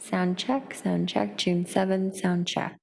Sound check, June 7th, sound check.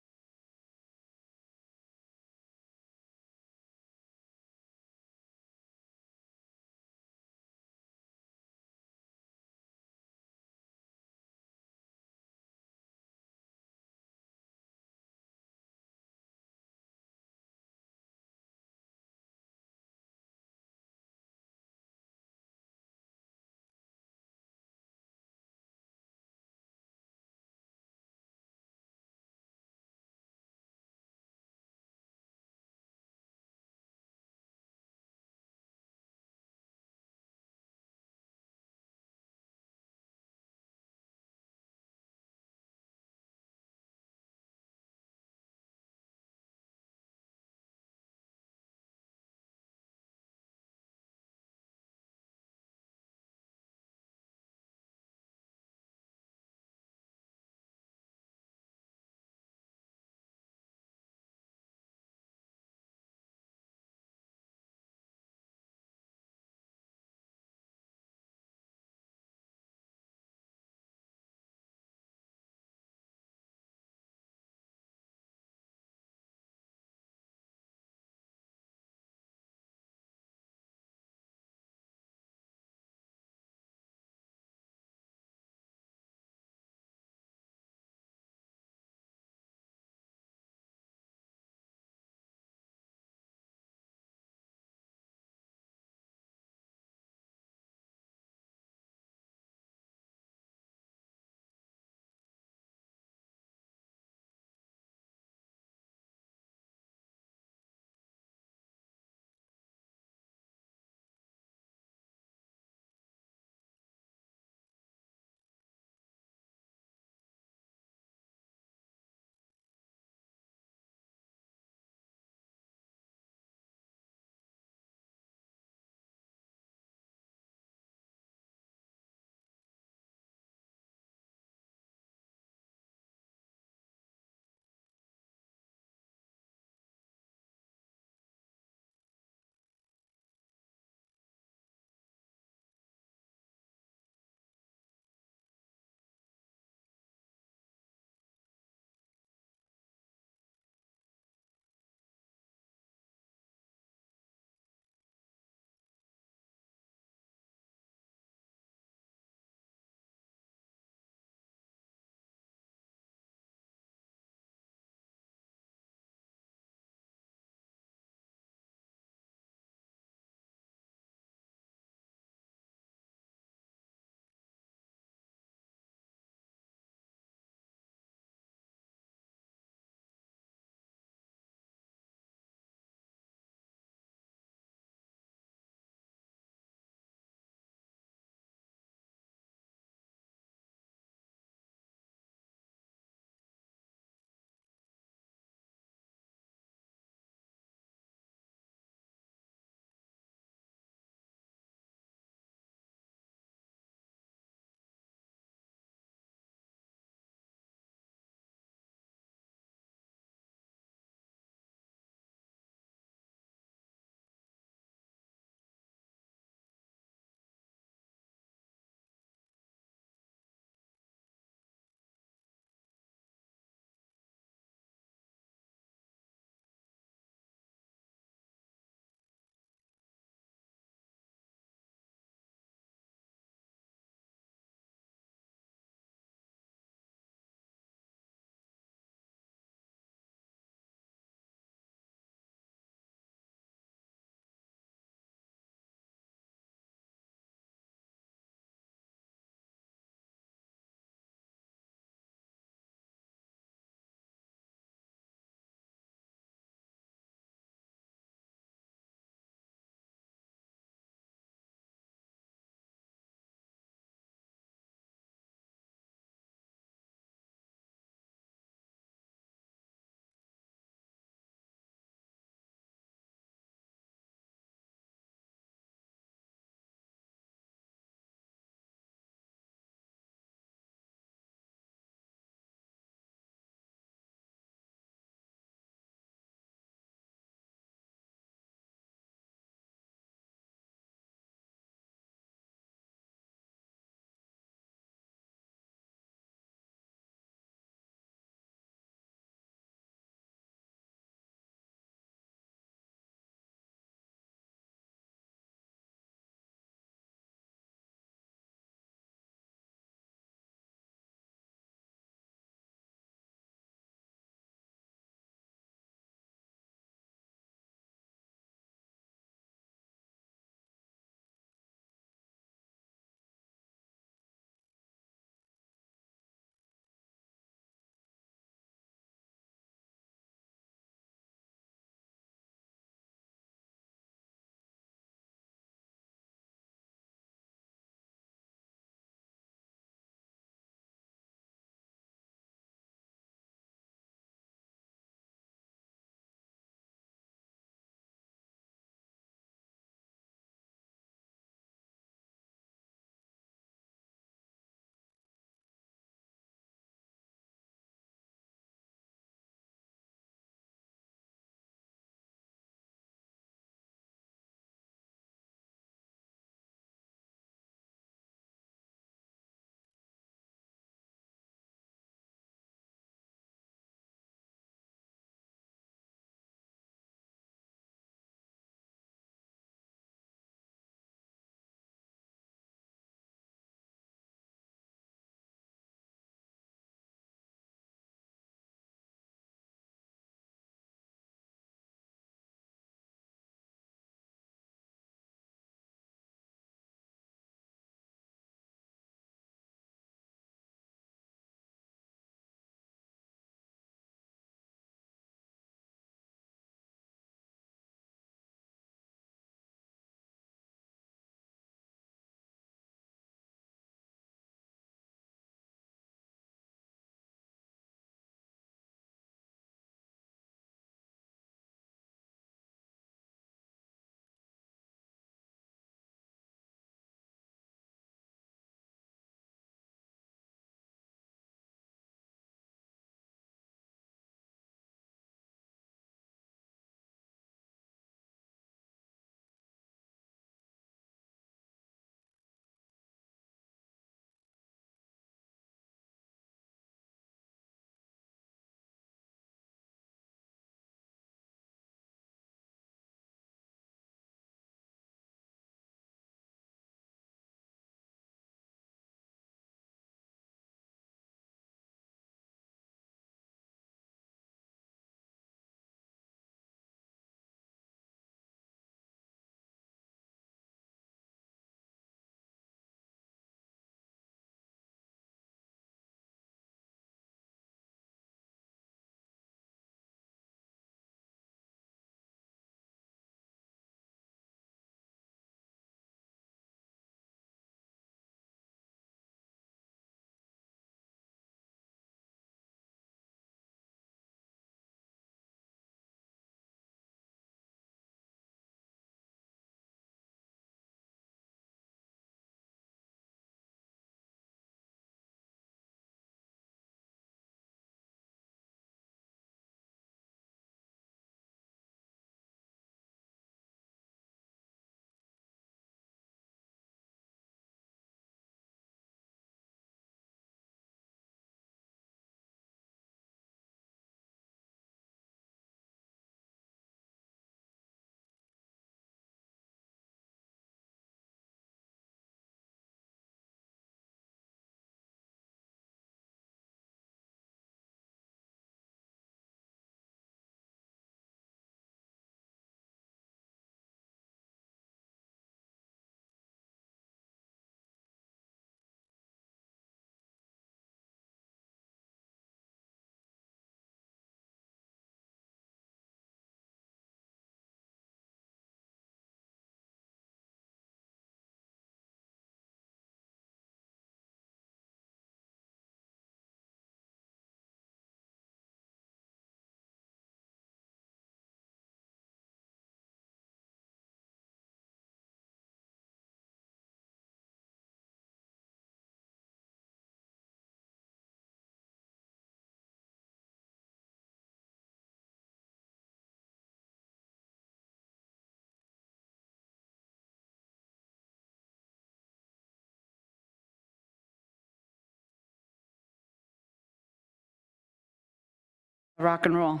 Rock and roll.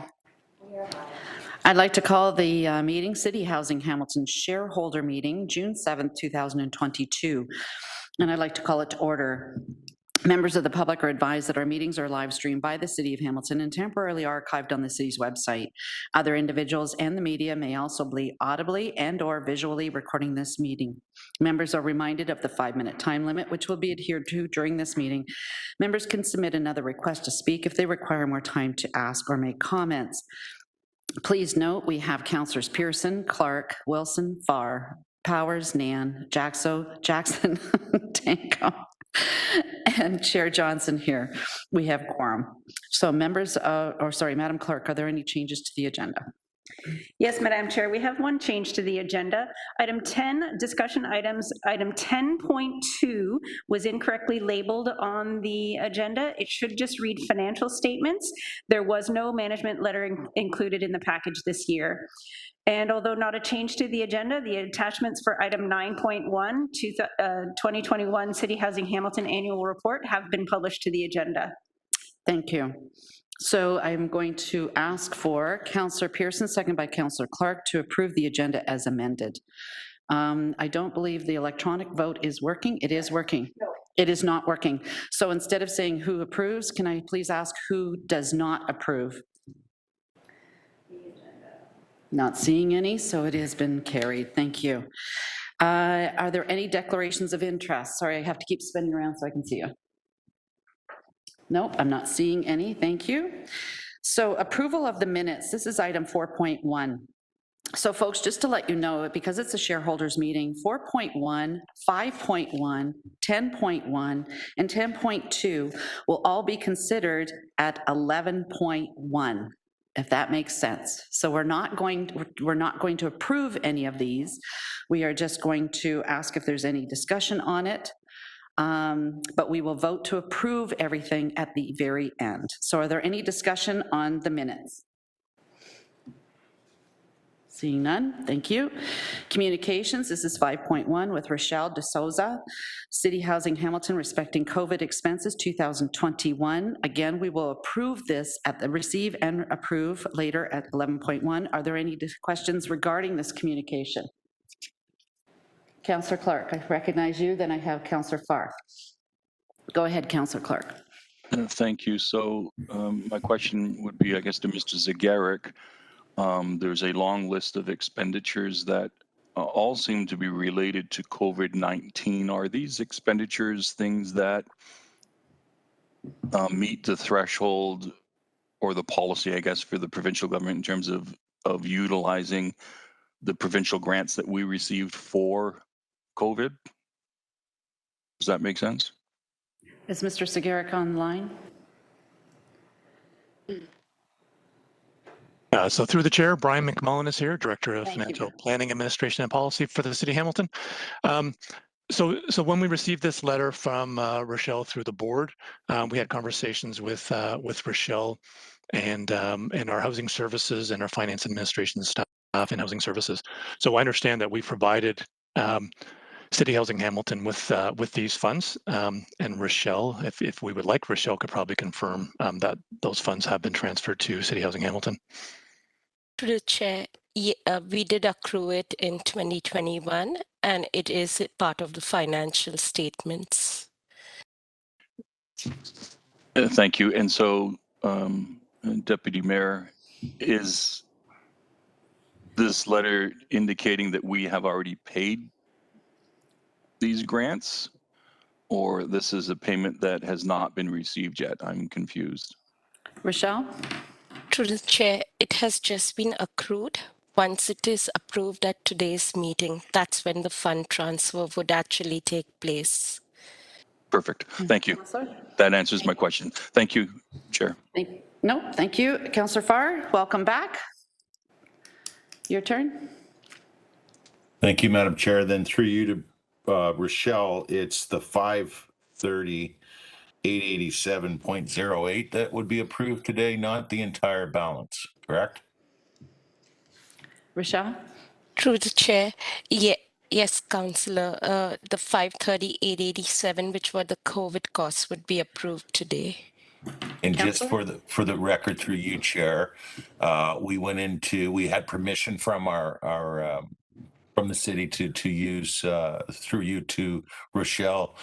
I'd like to call the meeting City Housing Hamilton Shareholder Meeting, June 7th, 2022. And I'd like to call it to order. Members of the public are advised that our meetings are live streamed by the City of Hamilton and temporarily archived on the city's website. Other individuals and the media may also be audibly and/or visually recording this meeting. Members are reminded of the 5-minute time limit, which will be adhered to during this meeting. Members can submit another request to speak if they require more time to ask or make comments. Please note, we have Councillors Pearson, Clark, Wilson, Farr, Powers, Nan, Jackson, Tanko, and Chair Johnson here. We have quorum. So Madam Clerk, are there any changes to the agenda? Yes, Madam Chair, we have one change to the agenda. Item 10, discussion items. Item 10.2 was incorrectly labeled on the agenda. It should just read financial statements. There was no management letter included in the package this year. And although not a change to the agenda, the attachments for item 9.1 to 2021 City Housing Hamilton Annual Report have been published to the agenda. Thank you. So I'm going to ask for Councillor Pearson, second by Councillor Clark, to approve the agenda as amended. I don't believe the electronic vote is working. It is working. No. It is not working. So instead of saying who approves, can I please ask who does not approve? Not seeing any, so it has been carried. Thank you. Are there any declarations of interest? Sorry, I have to keep spinning around so I can see you. Nope, I'm not seeing any. Thank you. So approval of the minutes. This is item 4.1. So folks, just to let you know, because it's a shareholders meeting, 4.1, 5.1, 10.1, and 10.2 will all be considered at 11.1, if that makes sense. So we're not going to approve any of these. We are just going to ask if there's any discussion on it. But we will vote to approve everything at the very end. So are there any discussion on the minutes? Seeing none, thank you. Communications, this is 5.1 with Rochelle DeSouza, City Housing Hamilton respecting COVID expenses 2021. Again, we will approve this at the receive and approve later at 11.1. Are there any questions regarding this communication? Councillor Clark, I recognize you, then I have Councillor Farr. Go ahead, Councillor Clark. Thank you. So my question would be, I guess, to Mr. Zagaric. There's a long list of expenditures that all seem to be related to COVID-19. Are these expenditures things that meet the threshold or the policy, I guess, for the provincial government in terms of utilizing the provincial grants that we received for COVID? Does that make sense? Is Mr. Zagaric online? So through the chair, Brian Mcmullen is here, Director of Financial Planning, Administration and Policy for the City of Hamilton. So when we received this letter from Rochelle through the board, we had conversations with Rochelle and our housing services and our finance administration staff and housing services. So I understand that we provided City Housing Hamilton with these funds, and Rochelle, if we would like, Rochelle could probably confirm that those funds have been transferred to City Housing Hamilton. To the chair, we did accrue it in 2021, and it is part of the financial statements. Thank you. And so, Deputy Mayor, is this letter indicating that we have already paid these grants, or this is a payment that has not been received yet? I'm confused. Rochelle? To the chair, it has just been accrued. Once it is approved at today's meeting, that's when the fund transfer would actually take place. Perfect. Thank you. That answers my question. Thank you, Chair. Thank you. Councillor Farr, welcome back. Your turn. Thank you, Madam Chair. Then through you to Rochelle, it's the 530,887.08 that would be approved today, not the entire balance, correct? Rochelle? Through the chair, yes, Councillor, the 530,887, which were the COVID costs, would be approved today. And just Counselor? for the record, through you, Chair, we had permission from from the city to use, through you to Rochelle,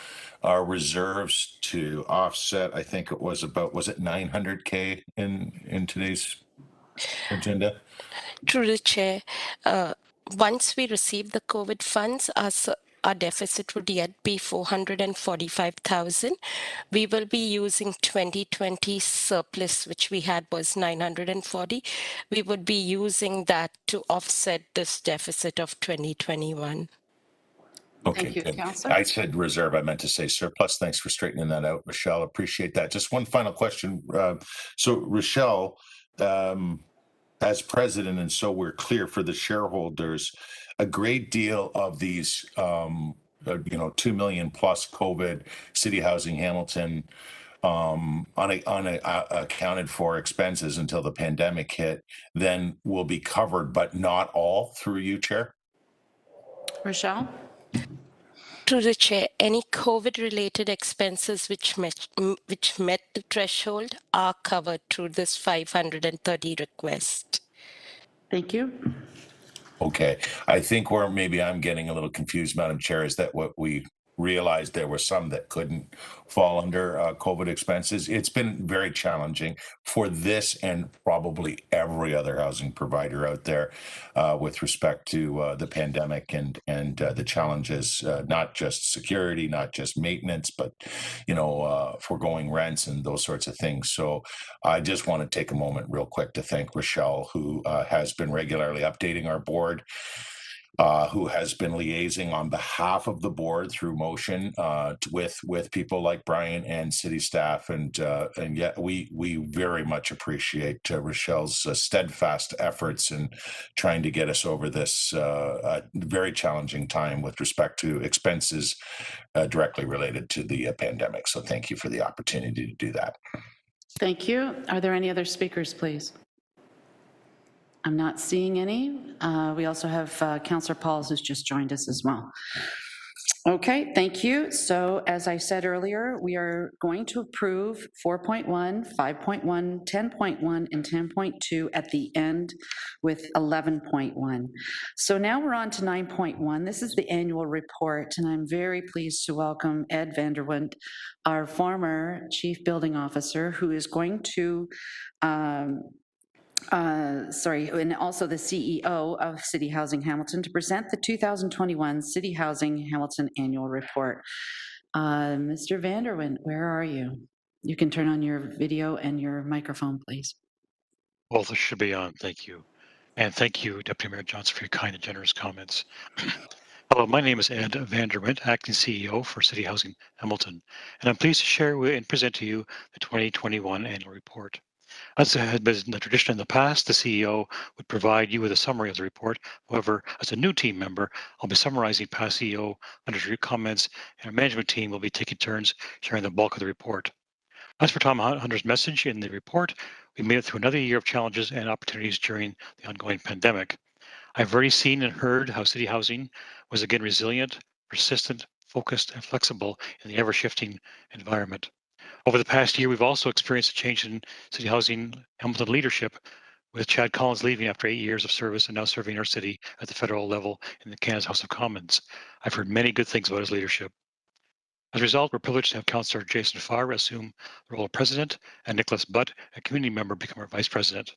our reserves to offset, I think it was was it 900K in today's agenda? Through the chair, once we receive the COVID funds, our deficit would yet be 445,000. We will be using 2020 surplus, which we had was 940. We would be using that to offset this deficit of 2021. Okay, Thank you, good. Counselor. I said reserve, I meant to say surplus. Thanks for straightening that out, Rochelle. Appreciate that. Just one final question. So Rochelle, as president, and so we're clear for the shareholders, a great deal of these, 2 million plus COVID City Housing Hamilton accounted for expenses until the pandemic hit, then will be covered, but not all, through you, Chair? Rochelle? Through the chair, any COVID-related expenses which met the threshold are covered through this 530 request. Thank you. Okay, I think where maybe I'm getting a little confused, Madam Chair, is that what we realized there were some that couldn't fall under COVID expenses. It's been very challenging for this and probably every other housing provider out there with respect to the pandemic and the challenges, not just security, not just maintenance, but foregoing rents and those sorts of things. So I just want to take a moment real quick to thank Rochelle, who has been regularly updating our board, who has been liaising on behalf of the board through motion with people like Brian and city staff, and yet we very much appreciate Rochelle's steadfast efforts in trying to get us over this very challenging time with respect to expenses directly related to the pandemic. So thank you for the opportunity to do that. Thank you. Are there any other speakers, please? I'm not seeing any. We also have Councillor Pauls, who's just joined us as well. Okay, thank you. So as I said earlier, we are going to approve 4.1, 5.1, 10.1, and 10.2 at the end with 11.1. So now we're on to 9.1. This is the annual report, and I'm very pleased to welcome Ed Vanderwent, our former Chief Building Officer, who is going to and also the CEO of City Housing Hamilton, to present the 2021 City Housing Hamilton Annual Report. Mr. Vanderwent, where are you? You can turn on your video and your microphone, please. Well, this should be on. Thank you. And thank you, Deputy Mayor Johnson, for your kind and generous comments. Hello, my name is Ed Vanderwent, Acting CEO for City Housing Hamilton, and I'm pleased to share and present to you the 2021 Annual Report. As had been the tradition in the past, the CEO would provide you with a summary of the report. However, as a new team member, I'll be summarizing past CEO under comments, and our management team will be taking turns sharing the bulk of the report. As for Tom Hunter's message in the report, we made it through another year of challenges and opportunities during the ongoing pandemic. I've already seen and heard how City Housing was again resilient, persistent, focused, and flexible in the ever-shifting environment. Over the past year, we've also experienced a change in City Housing Hamilton leadership, with Chad Collins leaving after 8 years of service and now serving our city at the federal level in the Canada's House of Commons. I've heard many good things about his leadership. As a result, we're privileged to have Councillor Jason Farr assume the role of president and Nicholas Butt, a community member, become our vice president.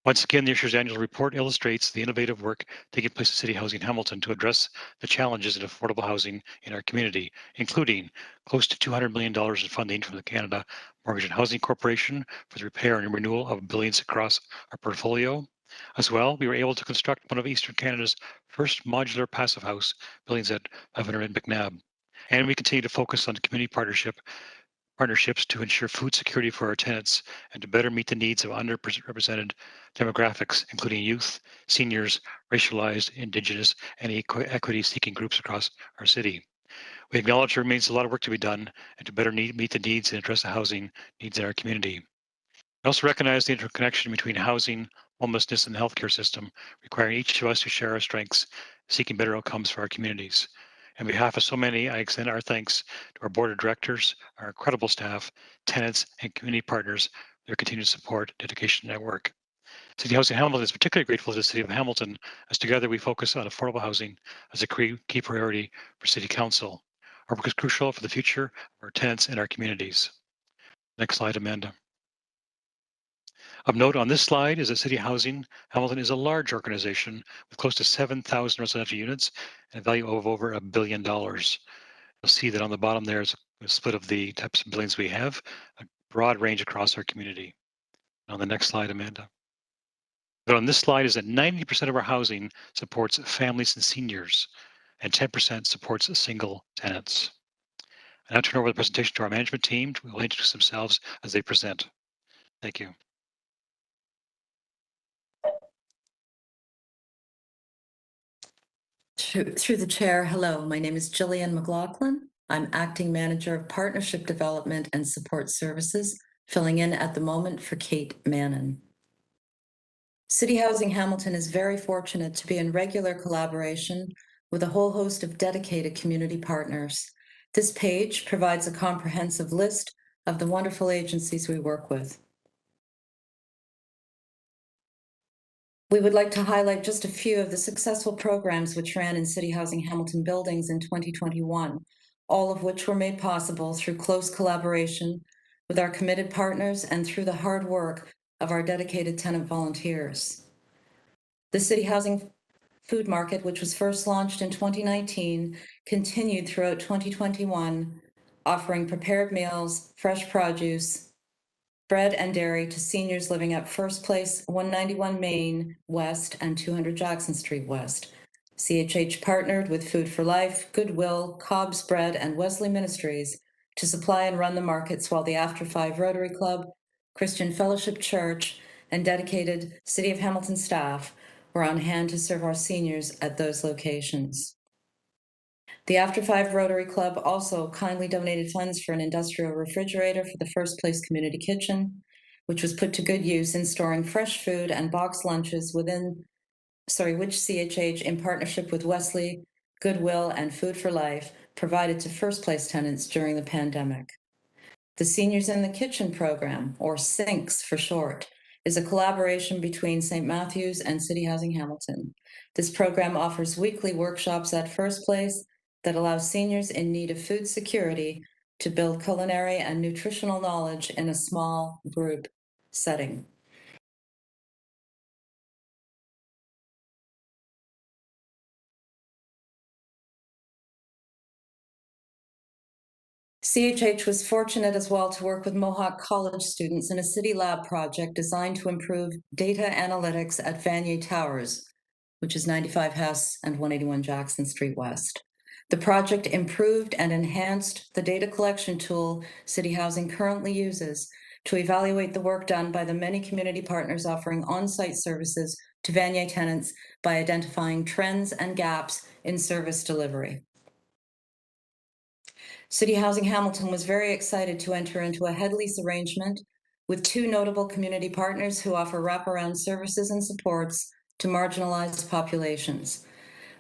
Once again, this year's annual report illustrates the innovative work taking place at City Housing Hamilton to address the challenges in affordable housing in our community, including close to $200 million in funding from the Canada Mortgage and Housing Corporation for the repair and renewal of buildings across our portfolio. As well, we were able to construct one of Eastern Canada's first modular passive house buildings at 500 McNabb. And we continue to focus on community partnerships to ensure food security for our tenants and to better meet the needs of underrepresented demographics, including youth, seniors, racialized, Indigenous, and equity-seeking groups across our city. We acknowledge there remains a lot of work to be done and to better meet the needs and address the housing needs in our community. We also recognize the interconnection between housing, homelessness, and the healthcare system, requiring each of us to share our strengths, seeking better outcomes for our communities. On behalf of so many, I extend our thanks to our board of directors, our incredible staff, tenants, and community partners for their continued support, dedication, and work. City Housing Hamilton is particularly grateful to the City of Hamilton, as together we focus on affordable housing as a key priority for City Council. Our work is crucial for the future of our tenants and our communities. Next slide, Amanda. Of note on this slide is that City Housing Hamilton is a large organization with close to 7,000 residential units and a value of over $1 billion. You'll see that on the bottom there is a split of the types of buildings we have, a broad range across our community. On the next slide, Amanda. But on this slide is that 90% of our housing supports families and seniors, and 10% supports single tenants. I now turn over the presentation to our management team, who will introduce themselves as they present. Thank you. Through the chair, hello, my name is Jillian McLaughlin. I'm Acting Manager of Partnership Development and Support Services, filling in at the moment for Kate Mannon. City Housing Hamilton is very fortunate to be in regular collaboration with a whole host of dedicated community partners. This page provides a comprehensive list of the wonderful agencies we work with. We would like to highlight just a few of the successful programs which ran in City Housing Hamilton buildings in 2021, all of which were made possible through close collaboration with our committed partners and through the hard work of our dedicated tenant volunteers. The City Housing Food Market, which was first launched in 2019, continued throughout 2021, offering prepared meals, fresh produce, bread and dairy to seniors living at First Place, 191 Main West and 200 Jackson Street West. CHH partnered with Food for Life, Goodwill, Cobb's Bread, and Wesley Ministries to supply and run the markets, while the After 5 Rotary Club, Christian Fellowship Church, and dedicated City of Hamilton staff were on hand to serve our seniors at those locations. The After 5 Rotary Club also kindly donated funds for an industrial refrigerator for the First Place Community Kitchen, which was put to good use in storing fresh food and boxed lunches which CHH, in partnership with Wesley, Goodwill, and Food for Life, provided to First Place tenants during the pandemic. The Seniors in the Kitchen program, or SINKS for short, is a collaboration between St. Matthews and City Housing Hamilton. This program offers weekly workshops at First Place that allows seniors in need of food security to build culinary and nutritional knowledge in a small group setting. CHH was fortunate as well to work with Mohawk College students in a city lab project designed to improve data analytics at Vanier Towers, which is 95 Hess and 181 Jackson Street West. The project improved and enhanced the data collection tool City Housing currently uses to evaluate the work done by the many community partners offering on-site services to Vanier tenants by identifying trends and gaps in service delivery. City Housing Hamilton was very excited to enter into a head lease arrangement with two notable community partners who offer wraparound services and supports to marginalized populations.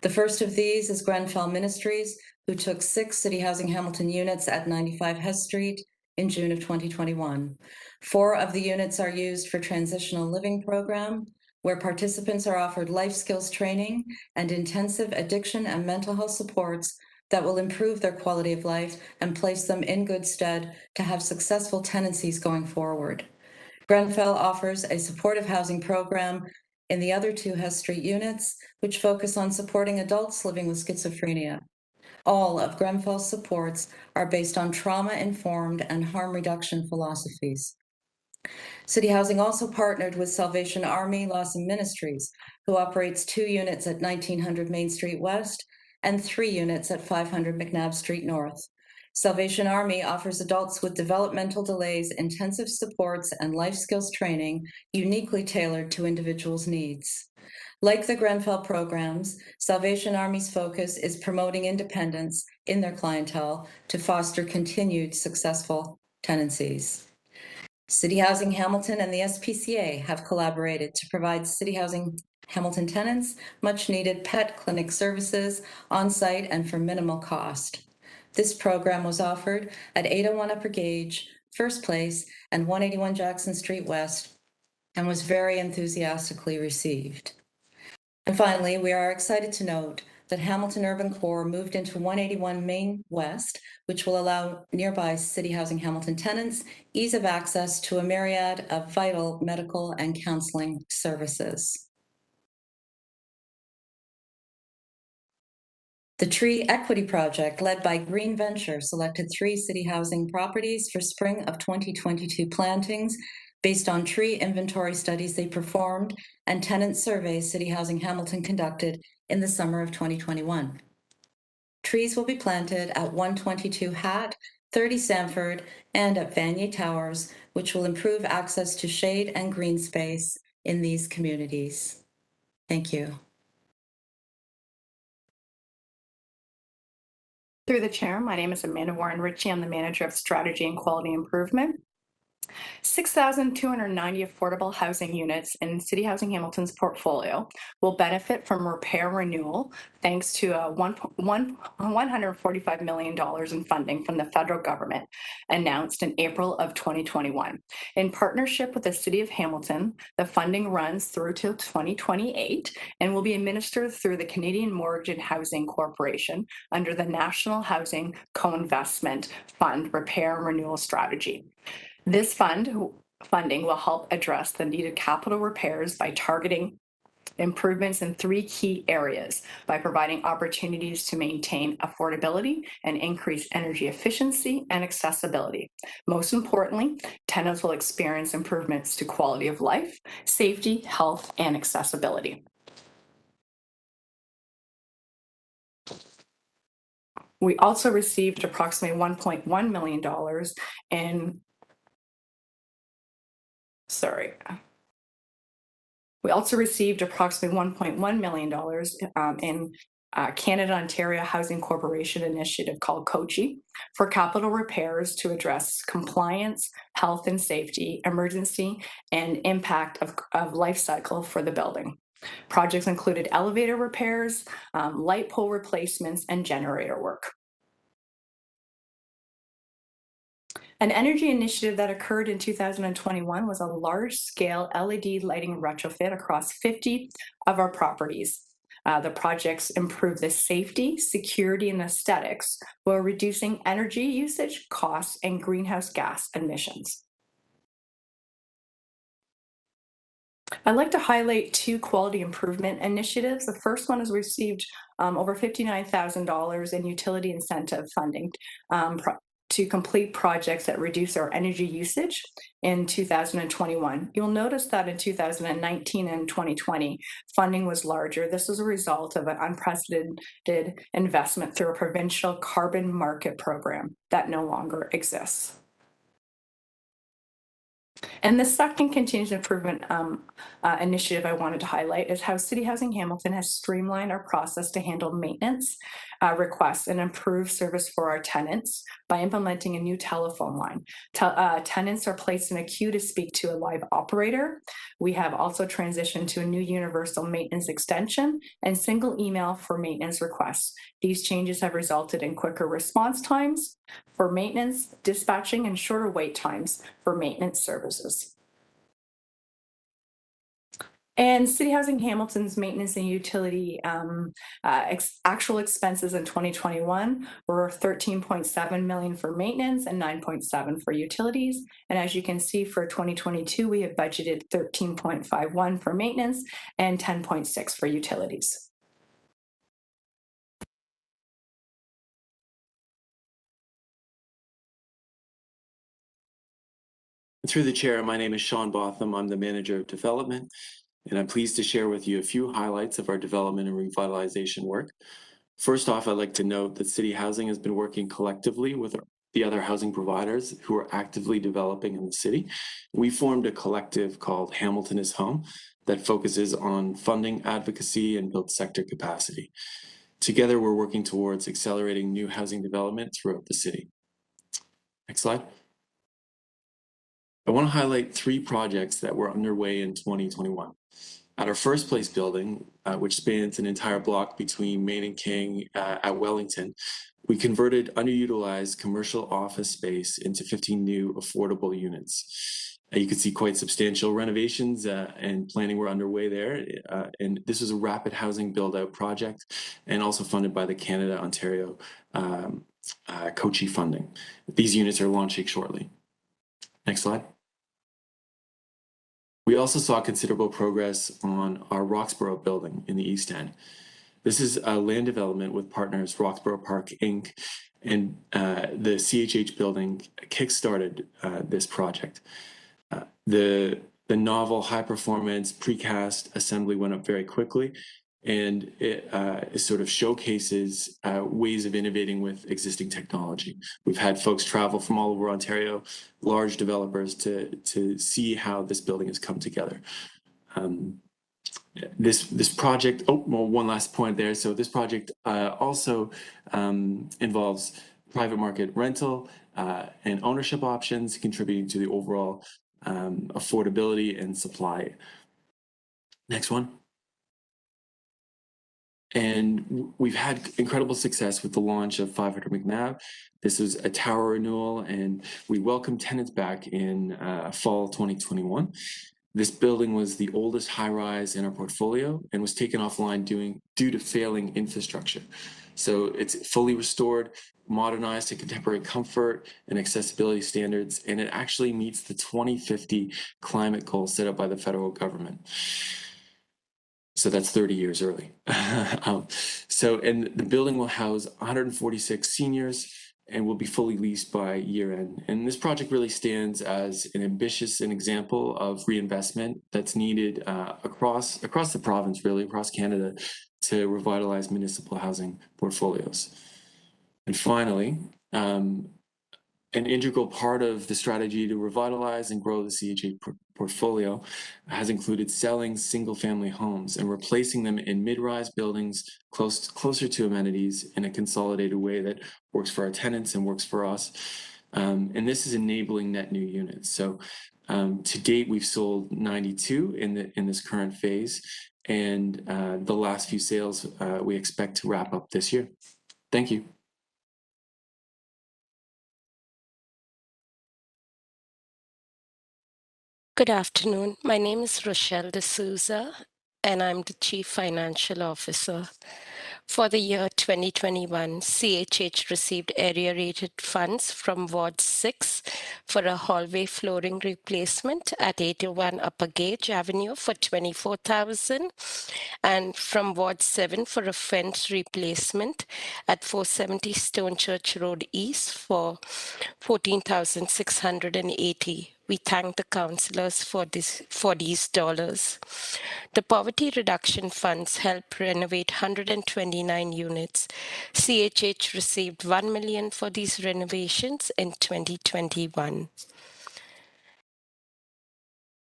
The first of these is Grenfell Ministries, who took 6 City Housing Hamilton units at 95 Hess Street in June of 2021. 4 of the units are used for transitional living program, where participants are offered life skills training and intensive addiction and mental health supports that will improve their quality of life and place them in good stead to have successful tenancies going forward. Grenfell offers a supportive housing program in the other 2 Hess Street units, which focus on supporting adults living with schizophrenia. All of Grenfell's supports are based on trauma-informed and harm reduction philosophies. City Housing also partnered with Salvation Army Lawson Ministries, who operates 2 units at 1900 Main Street West and 3 units at 500 McNabb Street North. Salvation Army offers adults with developmental delays intensive supports and life skills training uniquely tailored to individuals' needs. Like the Grenfell programs, Salvation Army's focus is promoting independence in their clientele to foster continued successful tenancies. City Housing Hamilton and the SPCA have collaborated to provide City Housing Hamilton tenants much-needed pet clinic services on-site and for minimal cost. This program was offered at 801 Upper Gage, First Place, and 181 Jackson Street West, and was very enthusiastically received. And finally, we are excited to note that Hamilton Urban Core moved into 181 Main West, which will allow nearby City Housing Hamilton tenants ease of access to a myriad of vital medical and counseling services. The Tree Equity Project, led by Green Venture, selected 3 City Housing properties for spring of 2022 plantings based on tree inventory studies they performed and tenant surveys City Housing Hamilton conducted in the summer of 2021. Trees will be planted at 122 Hat, 30 Sanford, and at Vanier Towers, which will improve access to shade and green space in these communities. Thank you. Through the chair, my name is Amanda Warren Ritchie. I'm the manager of strategy and quality improvement. 6,290 affordable housing units in City Housing Hamilton's portfolio will benefit from repair renewal thanks to $145 million in funding from the federal government announced in April of 2021. In partnership with the City of Hamilton, the funding runs through till 2028 and will be administered through the Canadian Mortgage and Housing Corporation under the National Housing Co-Investment Fund Repair and Renewal Strategy. This funding will help address the needed capital repairs by targeting improvements in 3 key areas: by providing opportunities to maintain affordability and increase energy efficiency and accessibility. Most importantly, tenants will experience improvements to quality of life, safety, health, and accessibility. We also received approximately $1.1 million in We also received approximately $1.1 million in Canada-Ontario Housing Corporation initiative called COCHI for capital repairs to address compliance, health and safety, emergency, and impact of life cycle for the building. Projects included elevator repairs, light pole replacements, and generator work. An energy initiative that occurred in 2021 was a large-scale LED lighting retrofit across 50 of our properties. The projects improve the safety, security, and aesthetics while reducing energy usage, costs, and greenhouse gas emissions. I'd like to highlight 2 quality improvement initiatives. The first one has received over $59,000 in utility incentive funding to complete projects that reduce our energy usage in 2021. You'll notice that in 2019 and 2020, funding was larger. This was a result of an unprecedented investment through a provincial carbon market program that no longer exists. And the second continuous improvement initiative I wanted to highlight is how City Housing Hamilton has streamlined our process to handle maintenance requests and improve service for our tenants by implementing a new telephone line. Tenants are placed in a queue to speak to a live operator. We have also transitioned to a new universal maintenance extension and single email for maintenance requests. These changes have resulted in quicker response times for maintenance, dispatching, and shorter wait times for maintenance services. And City Housing Hamilton's maintenance and utility actual expenses in 2021 were $13.7 million for maintenance and $9.7 for utilities. And as you can see, for 2022, we have budgeted $13.51 for maintenance and $10.6 for utilities. Through the chair, my name is Sean Botham. I'm the manager of development, and I'm pleased to share with you a few highlights of our development and revitalization work. First off, I'd like to note that City Housing has been working collectively with the other housing providers who are actively developing in the city. We formed a collective called Hamilton is Home that focuses on funding, advocacy, and build sector capacity. Together, we're working towards accelerating new housing development throughout the city. Next slide. I want to highlight 3 projects that were underway in 2021. At our First Place building, which spans an entire block between Main and King at Wellington, we converted underutilized commercial office space into 15 new affordable units. You can see quite substantial renovations and planning were underway there. And this was a rapid housing build-out project and also funded by the Canada-Ontario COCHI funding. These units are launching shortly. Next slide. We also saw considerable progress on our Roxborough building in the East End. This is a land development with partners Roxborough Park Inc. and the CHH building kickstarted this project. The novel high-performance precast assembly went up very quickly, and it sort of showcases ways of innovating with existing technology. We've had folks travel from all over Ontario, large developers, to see how this building has come together. This project, one last point there. So this project also involves private market rental and ownership options, contributing to the overall affordability and supply. Next one. And we've had incredible success with the launch of 500 McNabb. This was a tower renewal, and we welcomed tenants back in fall 2021. This building was the oldest high-rise in our portfolio and was taken offline due to failing infrastructure. So it's fully restored, modernized to contemporary comfort and accessibility standards, and it actually meets the 2050 climate goal set up by the federal government. So that's 30 years early. And the building will house 146 seniors and will be fully leased by year end. And this project really stands as an ambitious example of reinvestment that's needed across the province, really across Canada, to revitalize municipal housing portfolios. And finally, an integral part of the strategy to revitalize and grow the CHA portfolio has included selling single-family homes and replacing them in mid-rise buildings closer to amenities in a consolidated way that works for our tenants and works for us. And this is enabling net new units. So to date, we've sold 92 in this current phase, and the last few sales we expect to wrap up this year. Thank you. Good afternoon. My name is Rochelle D'Souza, and I'm the Chief Financial Officer. For the year 2021, CHH received area-rated funds from Ward 6 for a hallway flooring replacement at 81 Upper Gage Avenue for $24,000, and from Ward 7 for a fence replacement at 470 Stonechurch Road East for $14,680. We thank the councillors for these dollars. The poverty reduction funds helped renovate 129 units. CHH received $1 million for these renovations in 2021.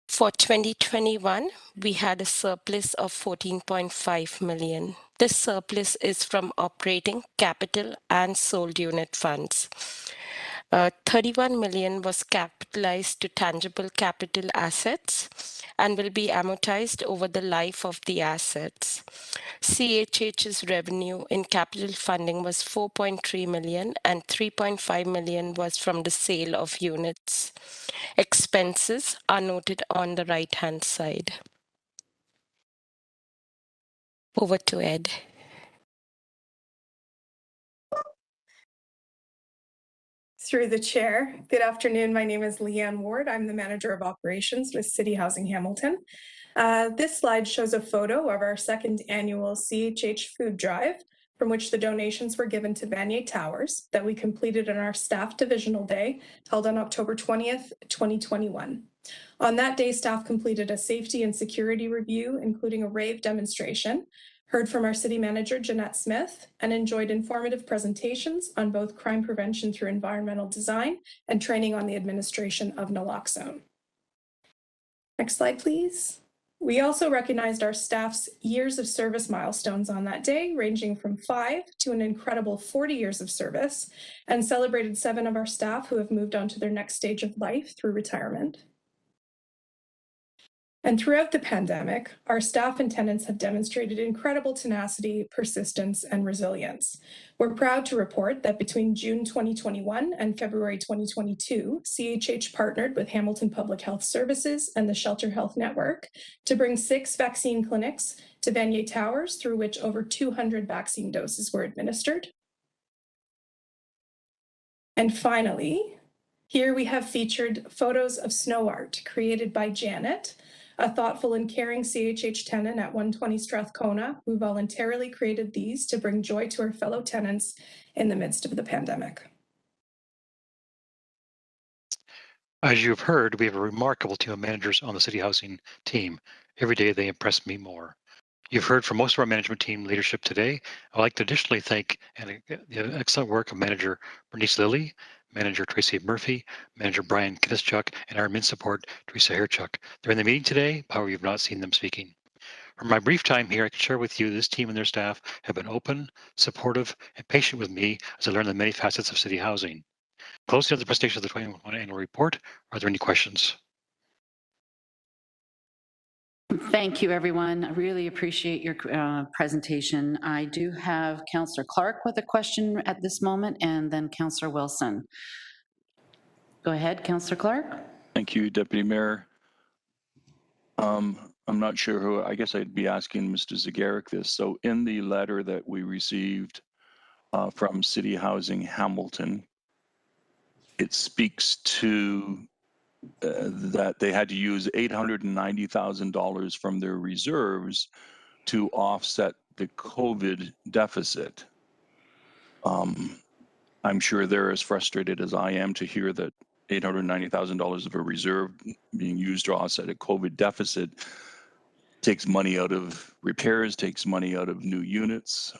For 2021, we had a surplus of $14.5 million. This surplus is from operating, capital, and sold unit funds. $31 million was capitalized to tangible capital assets and will be amortized over the life of the assets. CHH's revenue in capital funding was $4.3 million, and $3.5 million was from the sale of units. Expenses are noted on the right-hand side. Over to Ed. Through the chair. Good afternoon. My name is Leanne Ward. I'm the Manager of Operations with CityHousing Hamilton. This slide shows a photo of our second annual CHH food drive, from which the donations were given to Vanier Towers that we completed on our staff divisional day held on October 20th, 2021. On that day, staff completed a safety and security review, including a rave demonstration, heard from our city manager, Jeanette Smith, and enjoyed informative presentations on both crime prevention through environmental design and training on the administration of naloxone. Next slide, please. We also recognized our staff's years of service milestones on that day, ranging from 5 to an incredible 40 years of service, and celebrated 7 of our staff who have moved on to their next stage of life through retirement. And throughout the pandemic, our staff and tenants have demonstrated incredible tenacity, persistence, and resilience. We're proud to report that between June 2021 and February 2022, CHH partnered with Hamilton Public Health Services and the Shelter Health Network to bring 6 vaccine clinics to Vanier Towers, through which over 200 vaccine doses were administered. And finally, here we have featured photos of snow art created by Janet, a thoughtful and caring CHH tenant at 120 Strathcona, who voluntarily created these to bring joy to her fellow tenants in the midst of the pandemic. As you've heard, we have a remarkable team of managers on the City Housing team. Every day they impress me more. You've heard from most of our management team leadership today. I'd like to additionally thank the excellent work of Manager Bernice Lilly, Manager Tracy Murphy, Manager Brian Kinischuk, and our admin support, Teresa Herchuk. They're in the meeting today, however, you've not seen them speaking. From my brief time here, I can share with you this team and their staff have been open, supportive, and patient with me as I learn the many facets of City Housing. Closely on the presentation of the 2021 annual report, are there any questions? Thank you, everyone. I really appreciate your presentation. I do have Councillor Clark with a question at this moment, and then Councillor Wilson. Go ahead, Councillor Clark. Thank you, Deputy Mayor. I'm not sure who, I guess I'd be asking Mr. Zagaric this. So in the letter that we received from City Housing Hamilton, it speaks to that they had to use $890,000 from their reserves to offset the COVID deficit. I'm sure they're as frustrated as I am to hear that $890,000 of a reserve being used to offset a COVID deficit takes money out of repairs, takes money out of new units.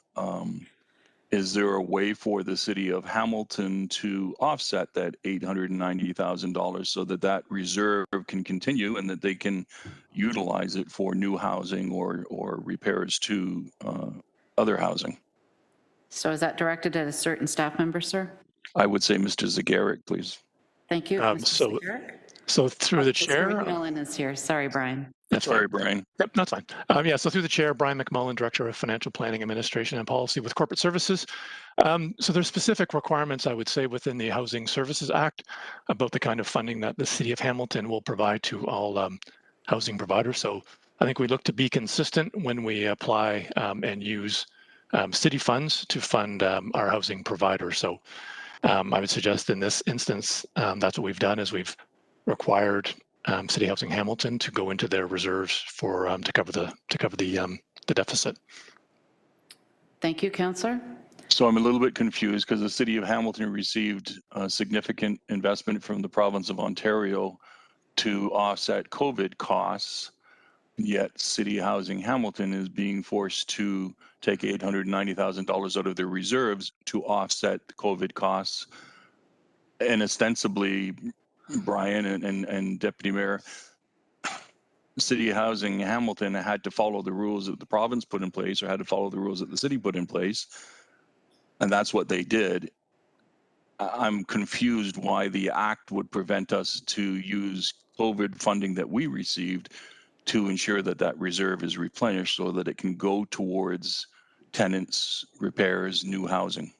Is there a way for the city of Hamilton to offset that $890,000 so that that reserve can continue and that they can utilize it for new housing or repairs to other housing? So is that directed at a certain staff member, sir? I would say Mr. Zagaric, please. Thank you. Mr. Zagaric? So through the chair. Mcmullen is here. Sorry, Brian. That's Sorry, fine. Brian. Yep, that's fine. Yeah, so through the chair, Brian Mcmullen, Director of Financial Planning, Administration and Policy with Corporate Services. So there's specific requirements, I would say, within the Housing Services Act about the kind of funding that the City of Hamilton will provide to all housing providers. So I think we look to be consistent when we apply and use city funds to fund our housing providers. So I would suggest in this instance, that's what we've done is we've required City Housing Hamilton to go into their reserves for to cover the deficit. Thank you, Councillor. So I'm a little bit confused because the city of Hamilton received a significant investment from the province of Ontario to offset COVID costs, yet City Housing Hamilton is being forced to take $890,000 out of their reserves to offset the COVID costs. And ostensibly, Brian and Deputy Mayor, City Housing Hamilton had to follow the rules that the province put in place or had to follow the rules that the city put in place. And that's what they did. I'm confused why the act would prevent us to use COVID funding that we received to ensure that that reserve is replenished so that it can go towards tenants, repairs, new housing.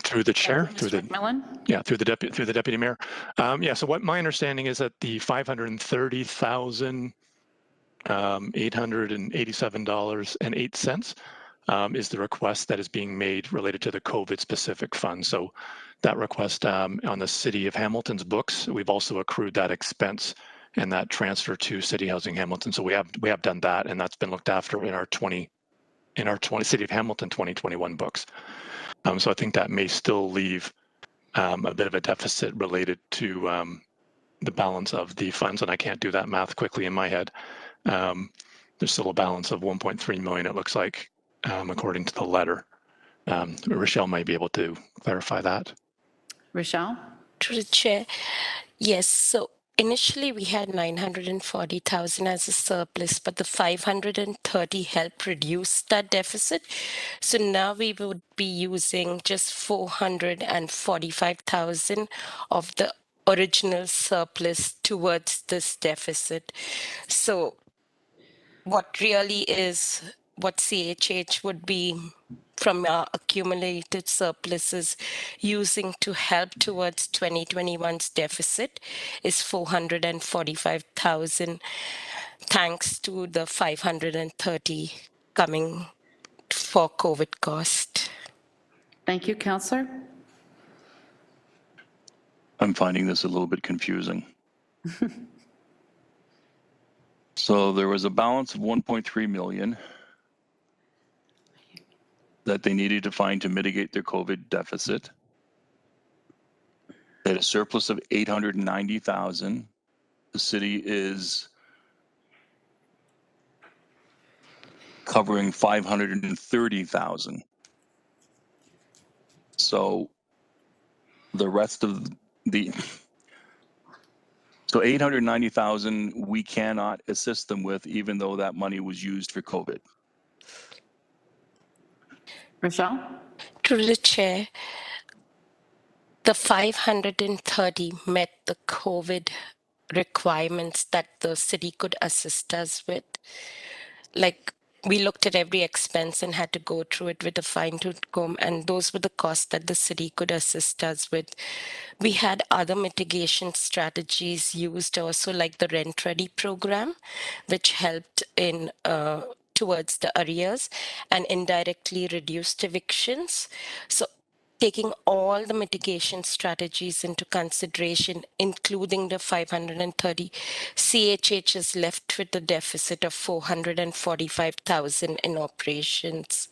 Through the chair, through the Mcmullen? Yeah, through the deputy mayor. Yeah, so what my understanding is that the $530,887.08 is the request that is being made related to the COVID specific fund. So that request on the City of Hamilton's books, we've also accrued that expense and that transfer to City Housing Hamilton. So we have done that, and that's been looked after in our City of Hamilton 2021 books. So I think that may still leave a bit of a deficit related to the balance of the funds, and I can't do that math quickly in my head. There's still a balance of 1.3 million, it looks like, according to the letter. Rochelle might be able to clarify that. Rochelle? To the chair, yes. So initially we had 940,000 as a surplus, but the 530 helped reduce that deficit. So now we would be using just 445,000 of the original surplus towards this deficit. So what really is what CHH would be from our accumulated surpluses using to help towards 2021's deficit is 445,000, thanks to the 530 coming for COVID cost. Thank you, Councillor. I'm finding this a little bit confusing. So there was a balance of 1.3 million that they needed to find to mitigate their COVID deficit. They had a surplus of 890,000. The city is covering 530,000. So the rest of so 890,000 we cannot assist them with, even though that money was used for COVID. Rochelle? Through the chair, the 530 met the COVID requirements that the city could assist us with. Like, we looked at every expense and had to go through it with a fine-tooth comb, and those were the costs that the city could assist us with. We had other mitigation strategies used also, like the Rent Ready program, which helped in towards the arrears and indirectly reduced evictions. So taking all the mitigation strategies into consideration, including the 530, CHH is left with a deficit of 445,000 in operations.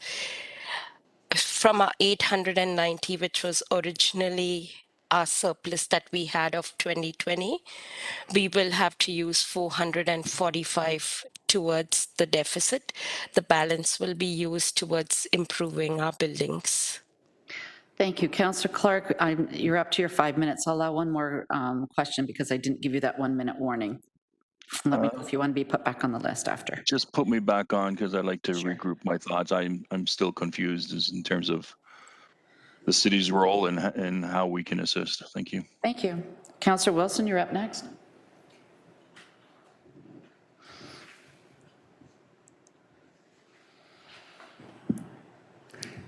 From our 890, which was originally our surplus that we had of 2020, we will have to use 445 towards the deficit. The balance will be used towards improving our buildings. Thank you. Councillor Clark, you're up to your 5 minutes. I'll allow one more question because I didn't give you that 1 minute warning. Let me know if you want to be put back on the list after. Just put me back on because I'd like to regroup my thoughts. I'm still confused as in terms of the city's role and how we can assist. Thank you. Thank you. Councillor Wilson, you're up next.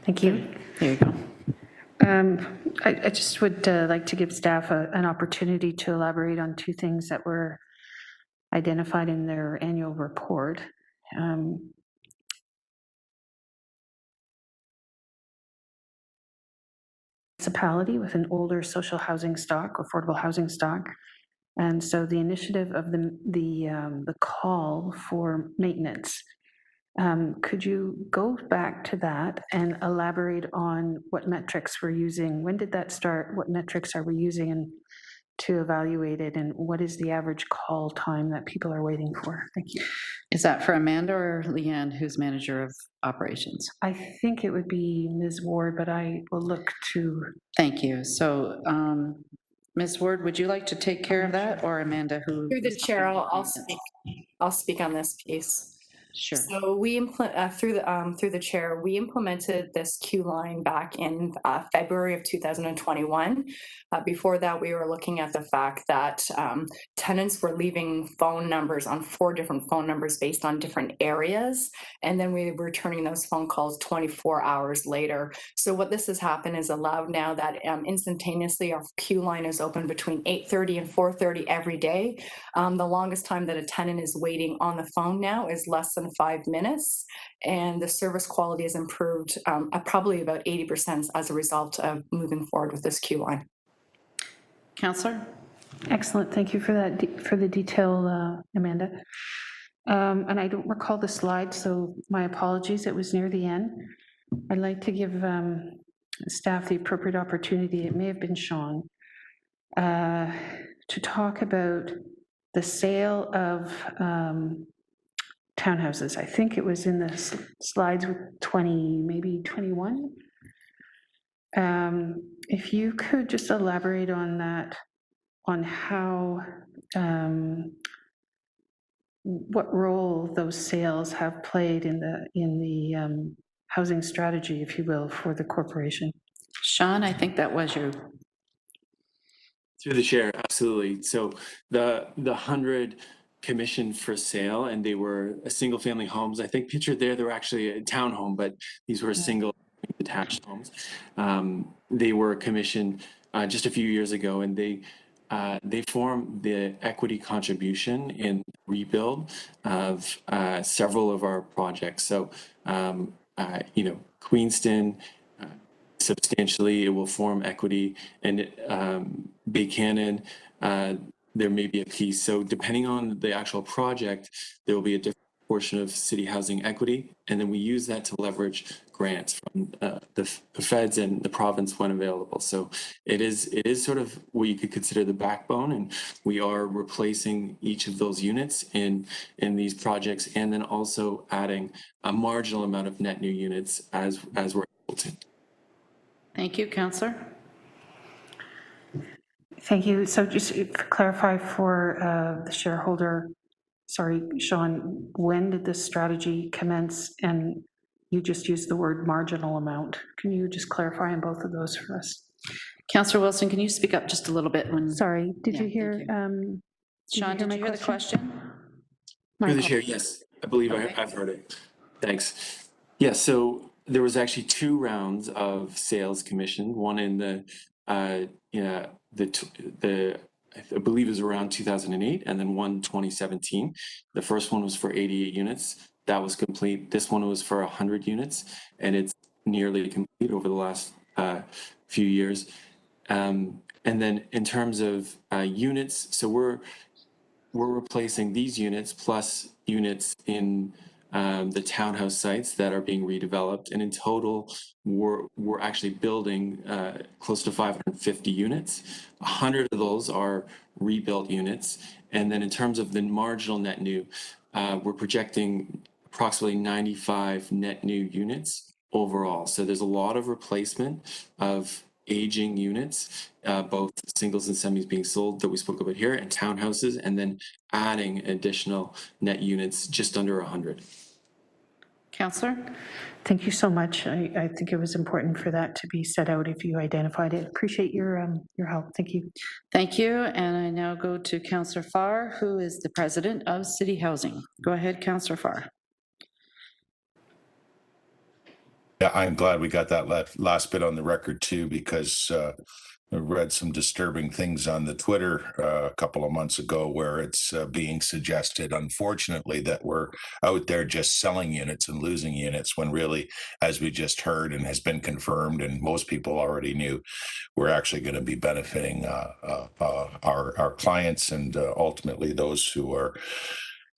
Thank you. There you go. I just would like to give staff an opportunity to elaborate on two things that were identified in their annual report. Municipality with an older social housing stock, affordable housing stock. And so the initiative of the call for maintenance, could you go back to that and elaborate on what metrics we're using? When did that start? What metrics are we using to evaluate it? And what is the average call time that people are waiting for? Thank you. Is that for Amanda or Leanne, who's manager of operations? I think it would be Ms. Ward, but I will look to. Thank you. So, Ms. Ward, would you like to take care of that, or Amanda, who? Through the chair, I'll speak on this piece. Sure. So we through the chair, we implemented this queue line back in February of 2021. Before that, we were looking at the fact that tenants were leaving phone numbers on 4 different phone numbers based on different areas, and then we were returning those phone calls 24 hours later. So what this has happened is allowed now that instantaneously our queue line is open between 8:30 and 4:30 every day. The longest time that a tenant is waiting on the phone now is less than 5 minutes, and the service quality has improved probably about 80% as a result of moving forward with this queue line. Councillor? Excellent. Thank you for that, for the detail, Amanda. And I don't recall the slide, so my apologies. It was near the end. I'd like to give staff the appropriate opportunity, it may have been Sean, to talk about the sale of townhouses. I think it was in the slides with 20, maybe 21. If you could just elaborate on that, on how, what role those sales have played in the housing strategy, if you will, for the corporation. Sean, I think that was you. Through the chair, absolutely. So the 100 commissioned for sale, and they were single family homes. I think pictured there, they were actually a townhome, but these were single detached homes. They were commissioned just a few years ago, and they form the equity contribution in rebuild of several of our projects. So, Queenston, substantially, it will form equity, and Buchanan, there may be a piece. So depending on the actual project, there will be a different portion of city housing equity, and then we use that to leverage grants from the feds and the province when available. So it is sort of what you could consider the backbone, and we are replacing each of those units in these projects, and then also adding a marginal amount of net new units as we're able to. Thank you, Councillor. Thank you. So just to clarify for the shareholder, sorry, Sean, when did this strategy commence? And you just used the word marginal amount. Can you just clarify on both of those for us? Councillor Wilson, can you speak up just a little bit? Sorry, did you hear? Sean, did you hear the question? Through the chair, yes, I believe okay. I've heard it. Thanks. Yeah, so there was actually 2 rounds of sales commission. One in the I believe it was around 2008, and then one 2017. The first one was for 88 units. That was complete. This one was for 100 units, and it's nearly complete over the last few years. And then in terms of units, so we're replacing these units plus units in the townhouse sites that are being redeveloped, and in total, we're actually building close to 550 units. 100 of those are rebuilt units, and then in terms of the marginal net new, we're projecting approximately 95 net new units overall. So there's a lot of replacement of aging units, both singles and semis being sold that we spoke about here, and townhouses, and then adding additional net units just under 100. Councillor? Thank you so much. I think it was important for that to be set out if you identified it. Appreciate your help. Thank you. Thank you. And I now go to Councillor Farr, who is the president of City Housing. Go ahead, Councillor Farr. Yeah, I'm glad we got that last bit on the record too, because I read some disturbing things on the Twitter a couple of months ago where it's being suggested, unfortunately, that we're out there just selling units and losing units when really, as we just heard and has been confirmed and most people already knew, we're actually going to be benefiting our clients and ultimately those who are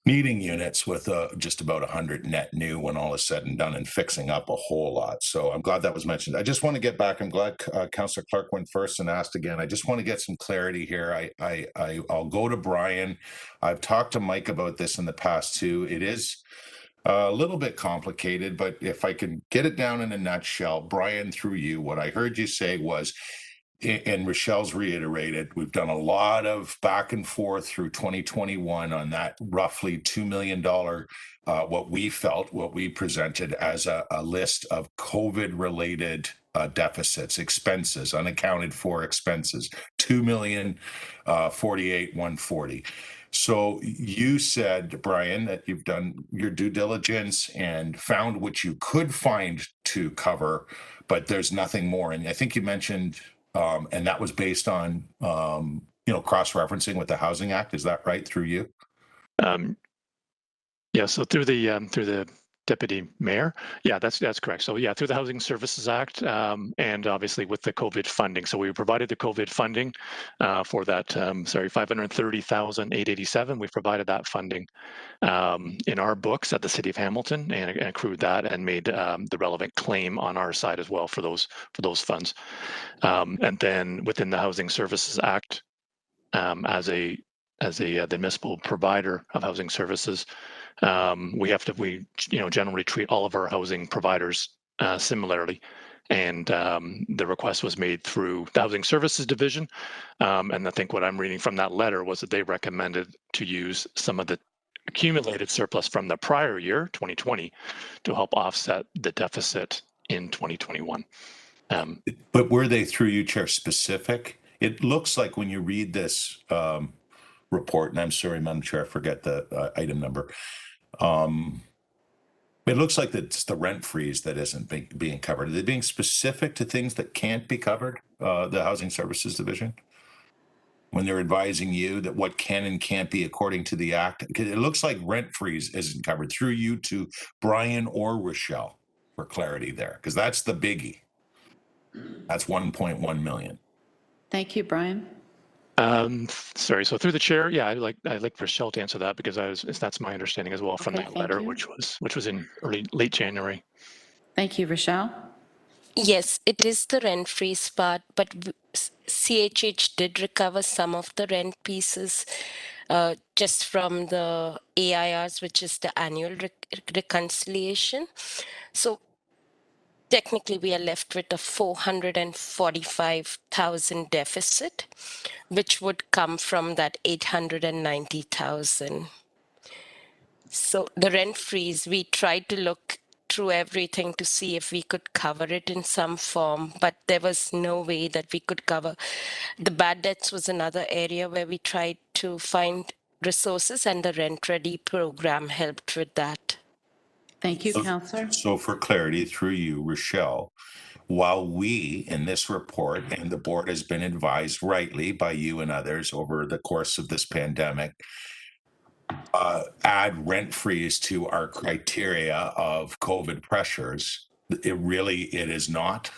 needing units with just about 100 net new when all is said and done, and fixing up a whole lot. So I'm glad that was mentioned. I just want to get back. I'm glad Councillor Clark went first and asked again. I just want to get some clarity here. I'll go to Brian. I've talked to Mike about this in the past too. It is a little bit complicated, but if I can get it down in a nutshell, Brian, through you, what I heard you say was, and Rochelle's reiterated, we've done a lot of back and forth through 2021 on that roughly $2 million, what we presented as a list of COVID-related deficits, expenses, unaccounted for expenses, $2,048,140. So you said, Brian, that you've done your due diligence and found what you could find to cover, but there's nothing more. And I think you mentioned, and that was based on, cross-referencing with the Housing Act. Is that right, through you? Yeah, so through the Deputy Mayor, yeah, that's correct. So yeah, through the Housing Services Act, and obviously with the COVID funding. So we provided the COVID funding for that, $530,887. We provided that funding in our books at the City of Hamilton, and accrued that and made the relevant claim on our side as well for those funds. And then within the Housing Services Act, as the municipal provider of housing services, we generally treat all of our housing providers similarly. And the request was made through the Housing Services Division. And I think what I'm reading from that letter was that they recommended to use some of the accumulated surplus from the prior year, 2020, to help offset the deficit in 2021. But were they, through you, Chair, specific It looks like when you read this report, and I'm sorry, Madam Chair, I forget the item number. It looks like it's the rent freeze that isn't being covered. Are they being specific to things that can't be covered, the Housing Services Division? When they're advising you that what can and can't be according to the act? Because it looks like rent freeze isn't covered. Through you to Brian or Rochelle for clarity there, because that's the biggie. That's 1.1 million. Thank you, Brian. Sorry, so through the chair, yeah, I'd like Rochelle to answer that because that's my understanding as well from Okay, that thank letter, you. which was in late January. Thank you, Rochelle. Yes, it is the rent freeze part, but CHH did recover some of the rent pieces just from the AIRs, which is the annual reconciliation. So technically, we are left with a 445,000 deficit, which would come from that 890,000. So the rent freeze, we tried to look through everything to see if we could cover it in some form, but there was no way that we could cover. The bad debts was another area where we tried to find resources, and the Rent Ready program helped with that. Thank you, Councillor. So for clarity, through you, Rochelle, while we in this report and the board has been advised rightly by you and others over the course of this pandemic, add rent freeze to our criteria of COVID pressures, it is not.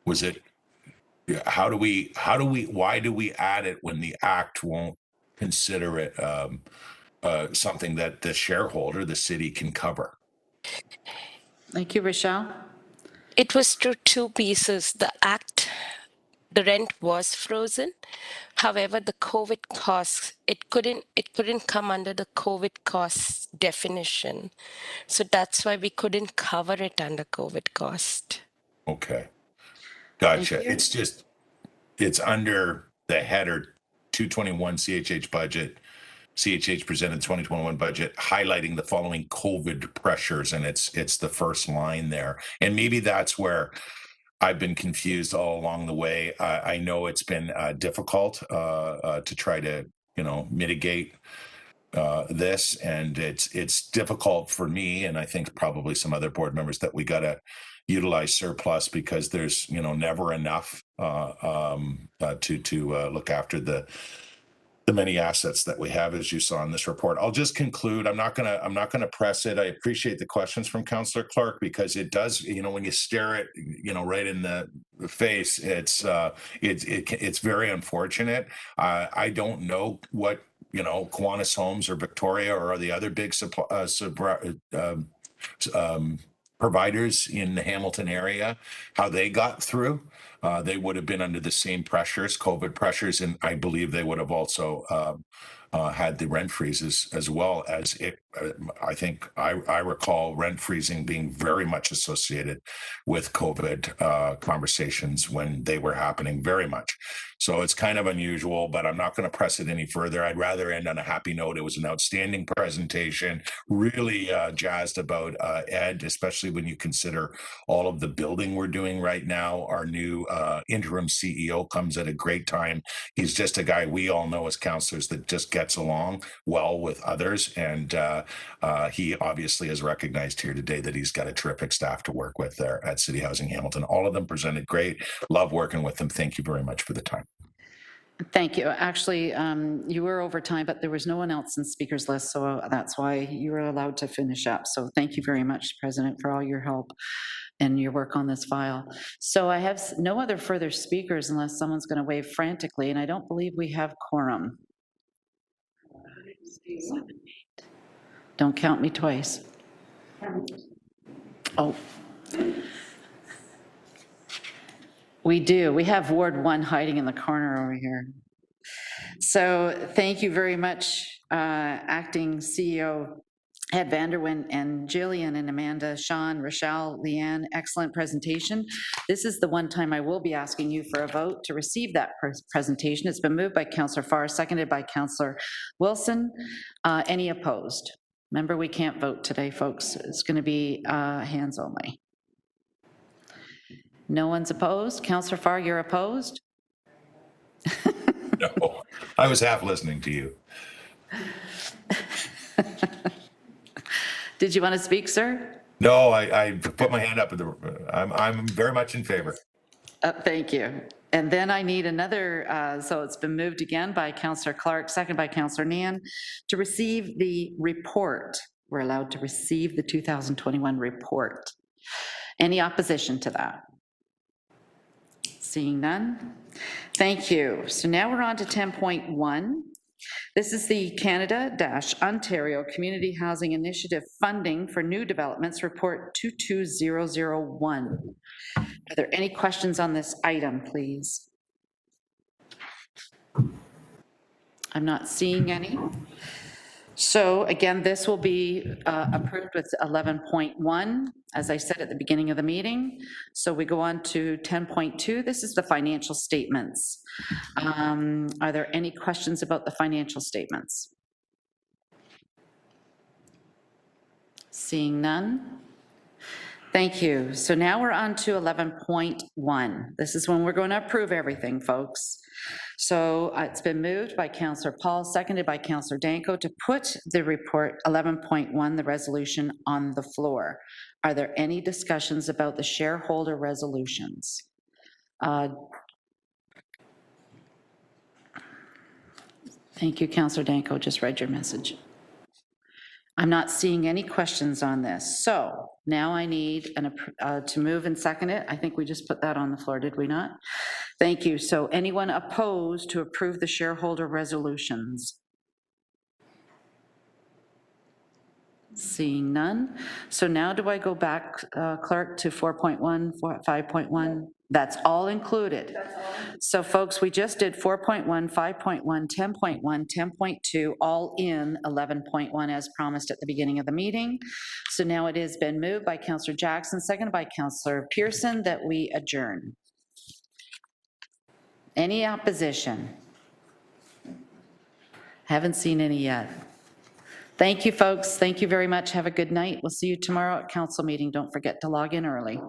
Was it? Why do we add it when the act won't consider it something that the shareholder, the city, can cover? Thank you, Rochelle. It was through two pieces. The act, the rent was frozen. However, the COVID costs, it couldn't come under the COVID costs definition. So that's why we couldn't cover it under COVID cost. Okay. Gotcha. It's under the header 221 CHH budget. CHH presented 2021 budget highlighting the following COVID pressures, and it's the first line there. And maybe that's where I've been confused all along the way. I know it's been difficult to try to mitigate this, and it's difficult for me, and I think probably some other board members, that we got to utilize surplus because there's never enough to look after the many assets that we have, as you saw in this report. I'll just conclude. I'm not gonna press it. I appreciate the questions from Councillor Clark, because it does, when you stare it, right in the face, it's very unfortunate. I don't know what Kiwanis Homes or Victoria or the other big providers in the Hamilton area, how they got through. They would have been under the same pressures, COVID pressures, and I believe they would have also had the rent freezes as well as it. I think I recall rent freezing being very much associated with COVID conversations when they were happening, very much. So it's kind of unusual, but I'm not going to press it any further. I'd rather end on a happy note. It was an outstanding presentation. Really jazzed about Ed, especially when you consider all of the building we're doing right now. Our new interim CEO comes at a great time. He's just a guy we all know as councillors that just gets along well with others. And he obviously has recognized here today that he's got a terrific staff to work with there at City Housing Hamilton. All of them presented great. Love working with them. Thank you very much for the time. Thank you. Actually, you were over time, but there was no one else in speakers list, so that's why you were allowed to finish up. So thank you very much, President, for all your help and your work on this file. So I have no other further speakers unless someone's going to wave frantically, and I don't believe we have quorum. Don't count me twice. Oh. We do. We have Ward 1 hiding in the corner over here. So thank you very much, Acting CEO Ed Vanderwyn and Jillian and Amanda, Sean, Rochelle, Leanne, excellent presentation. This is the one time I will be asking you for a vote to receive that presentation. It's been moved by Councillor Farr, seconded by Councillor Wilson. Any opposed? Remember, we can't vote today, folks. It's going to be hands only. No one's opposed. Councillor Farr, you're opposed? No, I was half listening to you. Did you want to speak, sir? No, I put my hand up. I'm very much in favor. Thank you. And then I need another, so it's been moved again by Councillor Clark, second by Councillor Nan, to receive the report. We're allowed to receive the 2021 report. Any opposition to that? Seeing none. Thank you. So now we're on to 10.1. This is the Canada-Ontario Community Housing Initiative Funding for New Developments, Report 22001. Are there any questions on this item, please? I'm not seeing any. So again, this will be approved with 11.1, as I said at the beginning of the meeting. So we go on to 10.2. This is the financial statements. Are there any questions about the financial statements? Seeing none. Thank you. So now we're on to 11.1. This is when we're going to approve everything, folks. So it's been moved by Councillor Paul, seconded by Councillor Danko, to put the report 11.1, the resolution, on the floor. Are there any discussions about the shareholder resolutions? Thank you, Councillor Danko. Just read your message. I'm not seeing any questions on this. So now I need to move and second it. I think we just put that on the floor, did we not? Thank you. So anyone opposed to approve the shareholder resolutions? Seeing none. So now do I go back, Clerk, to 4.1, 5.1? That's all included. So folks, we just did 4.1, 5.1, 10.1, 10.2, all in 11.1 as promised at the beginning of the meeting. So now it has been moved by Councillor Jackson, seconded by Councillor Pearson, that we adjourn. Any opposition? Haven't seen any yet. Thank you, folks. Thank you very much. Have a good night. We'll see you tomorrow at council meeting. Don't forget to log in early.